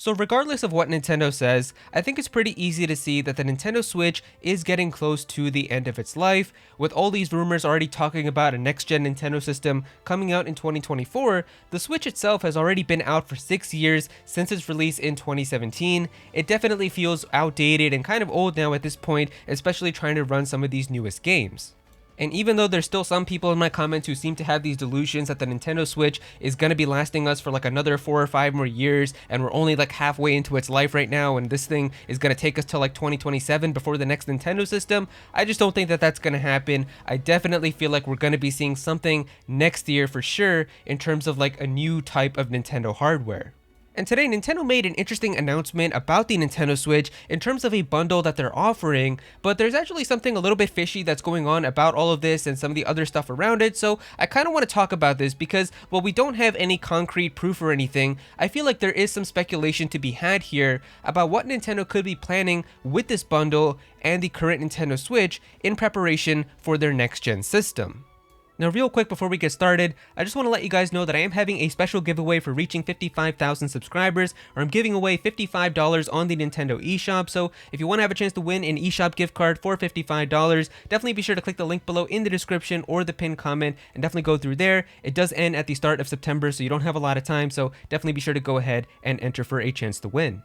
So regardless of what Nintendo says, I think it's pretty easy to see that the Nintendo Switch is getting close to the end of its life. With all these rumors already talking about a next-gen Nintendo system coming out in 2024, the Switch itself has already been out for 6 years since its release in 2017. It definitely feels outdated and kind of old now at this point, especially trying to run some of these newest games. And even though there's still some people in my comments who seem to have these delusions that the Nintendo Switch is going to be lasting us for like another 4 or 5 more years, and we're only like halfway into its life right now, and this thing is going to take us till like 2027 before the next Nintendo system, I just don't think that that's going to happen. I definitely feel like we're going to be seeing something next year for sure in terms of like a new type of Nintendo hardware. And today, Nintendo made an interesting announcement about the Nintendo Switch in terms of a bundle that they're offering, but there's actually something a little bit fishy that's going on about all of this and some of the other stuff around it, so I kind of want to talk about this because while we don't have any concrete proof or anything, I feel like there is some speculation to be had here about what Nintendo could be planning with this bundle and the current Nintendo Switch in preparation for their next-gen system. Now real quick before we get started, I just want to let you guys know that I am having a special giveaway for reaching 55,000 subscribers, or I'm giving away $55 on the Nintendo eShop, so if you want to have a chance to win an eShop gift card for $55, definitely be sure to click the link below in the description or the pinned comment and definitely go through there. It does end at the start of September, so you don't have a lot of time, so definitely be sure to go ahead and enter for a chance to win.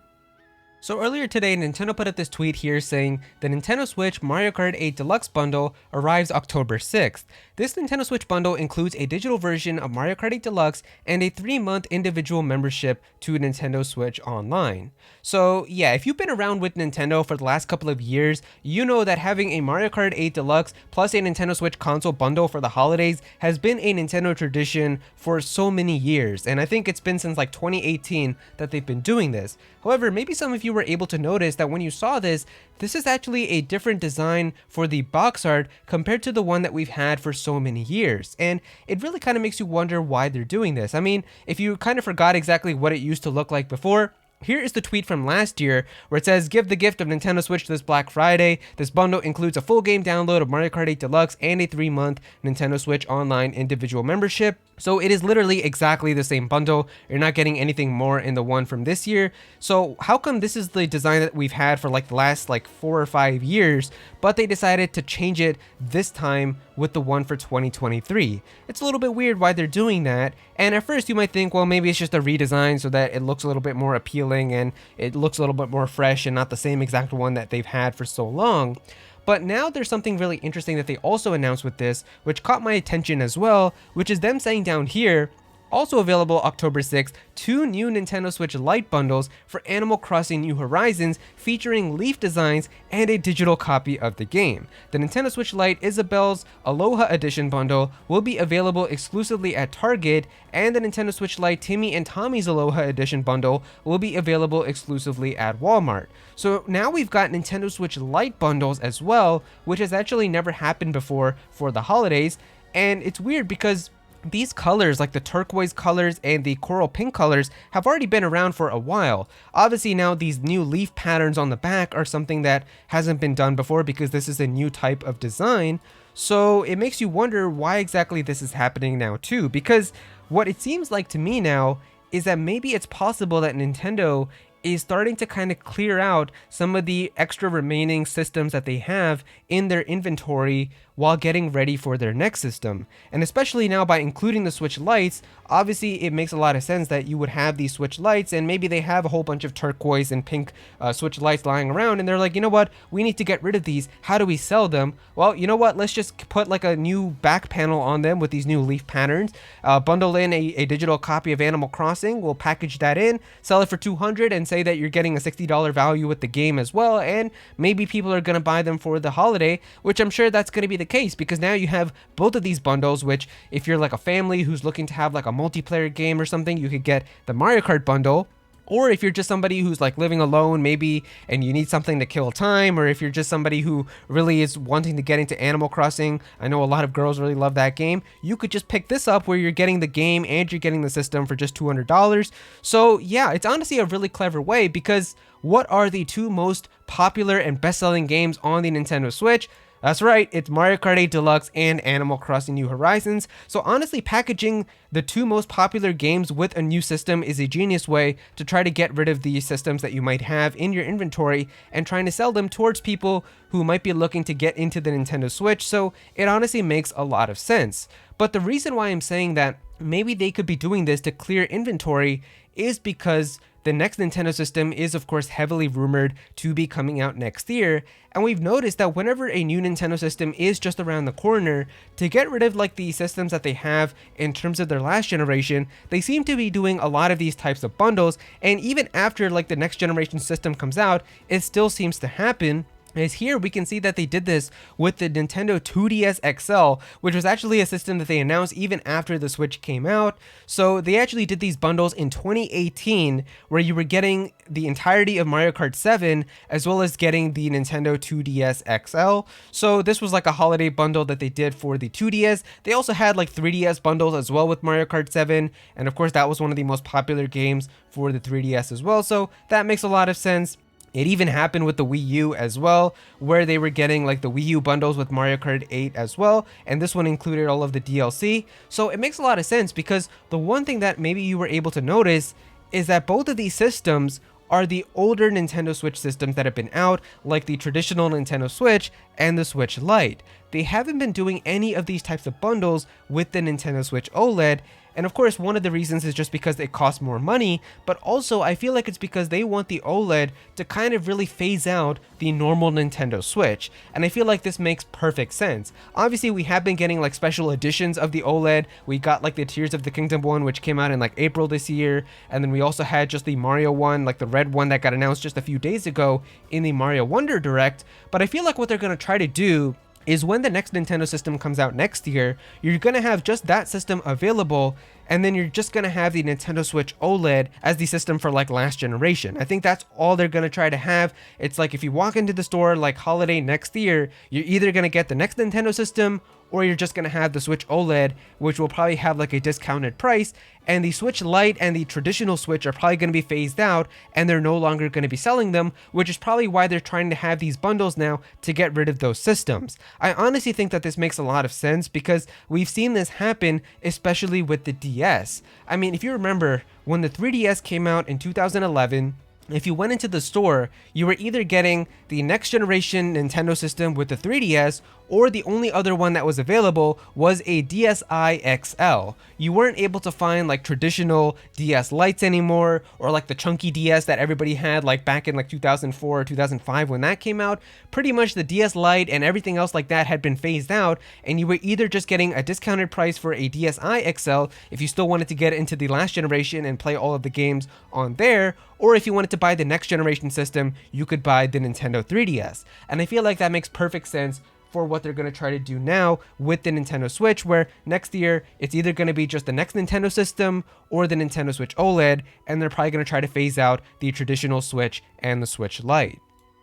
So earlier today, Nintendo put up this tweet here saying, the Nintendo Switch Mario Kart 8 Deluxe bundle arrives October 6th. This Nintendo Switch bundle includes a digital version of Mario Kart 8 Deluxe and a 3-month individual membership to Nintendo Switch Online. So yeah, if you've been around with Nintendo for the last couple of years, you know that having a Mario Kart 8 Deluxe plus a Nintendo Switch console bundle for the holidays has been a Nintendo tradition for so many years, and I think it's been since like 2018 that they've been doing this. However, maybe some of you were able to notice that when you saw this, this is actually a different design for the box art compared to the one that we've had for so many years, and it really kind of makes you wonder why they're doing this. I mean, if you kind of forgot exactly what it used to look like before, here is the tweet from last year where it says, give the gift of Nintendo Switch this Black Friday. This bundle includes a full game download of Mario Kart 8 Deluxe and a 3-month Nintendo Switch Online individual membership. So it is literally exactly the same bundle. You're not getting anything more in the one from this year. So how come this is the design that we've had for like the last like 4 or 5 years, but they decided to change it this time with the one for 2023? It's a little bit weird why they're doing that. And at first you might think, well, maybe it's just a redesign so that it looks a little bit more appealing and it looks a little bit more fresh and not the same exact one that they've had for so long. But now there's something really interesting that they also announced with this, which caught my attention as well, which is them saying down here, also available October 6th, 2 new Nintendo Switch Lite bundles for Animal Crossing New Horizons featuring leaf designs and a digital copy of the game. The Nintendo Switch Lite Isabelle's Aloha Edition bundle will be available exclusively at Target, and the Nintendo Switch Lite Timmy and Tommy's Aloha Edition bundle will be available exclusively at Walmart. So now we've got Nintendo Switch Lite bundles as well, which has actually never happened before for the holidays, and it's weird because these colors, like the turquoise colors and the coral pink colors, have already been around for a while. Obviously now these new leaf patterns on the back are something that hasn't been done before because this is a new type of design. So it makes you wonder why exactly this is happening now too, because what it seems like to me now is that maybe it's possible that Nintendo is starting to kind of clear out some of the extra remaining systems that they have in their inventory while getting ready for their next system. And especially now by including the Switch Lites, obviously it makes a lot of sense that you would have these Switch Lites, and maybe they have a whole bunch of turquoise and pink Switch Lites lying around, and they're like, you know what, we need to get rid of these. How do we sell them? Well, you know what, let's just put like a new back panel on them with these new leaf patterns, bundle in a digital copy of Animal Crossing, we'll package that in, sell it for $200 and say that you're getting a $60 value with the game as well, and maybe people are going to buy them for the holiday, which I'm sure that's going to be the case, because now you have both of these bundles, which if you're like a family who's looking to have like a multiplayer game or something, you could get the Mario Kart bundle. Or if you're just somebody who's like living alone maybe and you need something to kill time, or if you're just somebody who really is wanting to get into Animal Crossing, I know a lot of girls really love that game, you could just pick this up where you're getting the game and you're getting the system for just $200. So yeah, it's honestly a really clever way, because what are the 2 most popular and best-selling games on the Nintendo Switch? That's right, it's Mario Kart 8 Deluxe and Animal Crossing New Horizons. So honestly, packaging the two most popular games with a new system is a genius way to try to get rid of these systems that you might have in your inventory and trying to sell them towards people who might be looking to get into the Nintendo Switch. So it honestly makes a lot of sense. But the reason why I'm saying that maybe they could be doing this to clear inventory is because the next Nintendo system is of course heavily rumored to be coming out next year, and we've noticed that whenever a new Nintendo system is just around the corner, to get rid of like the systems that they have in terms of their last generation, they seem to be doing a lot of these types of bundles, and even after like the next generation system comes out, it still seems to happen. Is here we can see that they did this with the Nintendo 2DS XL, which was actually a system that they announced even after the Switch came out. So they actually did these bundles in 2018 where you were getting the entirety of Mario Kart 7 as well as getting the Nintendo 2DS XL. So this was like a holiday bundle that they did for the 2DS. They also had like 3DS bundles as well with Mario Kart 7, and of course that was one of the most popular games for the 3DS as well, so that makes a lot of sense. It even happened with the Wii U as well, where they were getting like the Wii U bundles with Mario Kart 8 as well, and this one included all of the DLC. So it makes a lot of sense because the one thing that maybe you were able to notice is that both of these systems are the older Nintendo Switch systems that have been out, like the traditional Nintendo Switch and the Switch Lite. They haven't been doing any of these types of bundles with the Nintendo Switch OLED, and of course one of the reasons is just because it costs more money, but also I feel like it's because they want the OLED to kind of really phase out the normal Nintendo Switch, and I feel like this makes perfect sense. Obviously we have been getting like special editions of the OLED. We got like the Tears of the Kingdom one, which came out in like April this year, and then we also had just the Mario one, like the red one that got announced just a few days ago in the Mario Wonder Direct. But I feel like what they're going to try to do is when the next Nintendo system comes out next year, you're going to have just that system available, and then you're just going to have the Nintendo Switch OLED as the system for like last generation. I think that's all they're going to try to have. It's like if you walk into the store like holiday next year, you're either going to get the next Nintendo system or you're just going to have the Switch OLED, which will probably have like a discounted price, and the Switch Lite and the traditional Switch are probably going to be phased out and they're no longer going to be selling them, which is probably why they're trying to have these bundles now to get rid of those systems. I honestly think that this makes a lot of sense because we've seen this happen, especially with the DS. I mean, if you remember when the 3DS came out in 2011, if you went into the store, you were either getting the next generation Nintendo system with the 3DS, or the only other one that was available was a DSi XL. You weren't able to find like traditional DS Lites anymore, or like the chunky DS that everybody had like back in like 2004 or 2005 when that came out. Pretty much the DS Lite and everything else like that had been phased out, and you were either just getting a discounted price for a DSi XL if you still wanted to get into the last generation and play all of the games on there, or if you wanted to buy the next generation system, you could buy the Nintendo 3DS. And I feel like that makes perfect sense for what they're going to try to do now with the Nintendo Switch, where next year it's either going to be just the next Nintendo system or the Nintendo Switch OLED, and they're probably going to try to phase out the traditional Switch and the Switch Lite.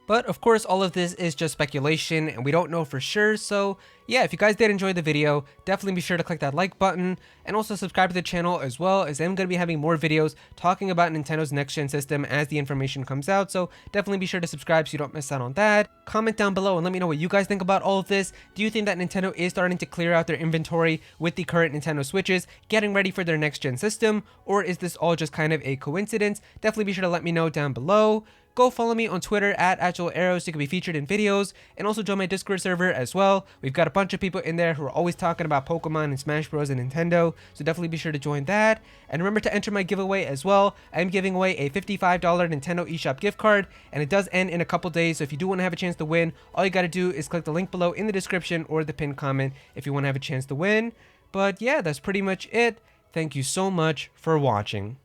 But of course, all of this is just speculation and we don't know for sure. So yeah, if you guys did enjoy the video, definitely be sure to click that like button and also subscribe to the channel, as well as I'm going to be having more videos talking about Nintendo's next gen system as the information comes out. So definitely be sure to subscribe so you don't miss out on that. Comment down below and let me know what you guys think about all of this. Do you think that Nintendo is starting to clear out their inventory with the current Nintendo Switches, getting ready for their next gen system? Or is this all just kind of a coincidence? Definitely be sure to let me know down below. Go follow me on Twitter at Aero so you can be featured in videos, and also join my Discord server as well. We've got a bunch of people in there who are always talking about Pokemon and Smash Bros and Nintendo, so definitely be sure to join that. And remember to enter my giveaway as well. I'm giving away a $55 Nintendo eShop gift card, and it does end in a couple days, so if you do want to have a chance to win, all you got to do is click the link below in the description or the pinned comment if you want to have a chance to win. But yeah, that's pretty much it. Thank you so much for watching.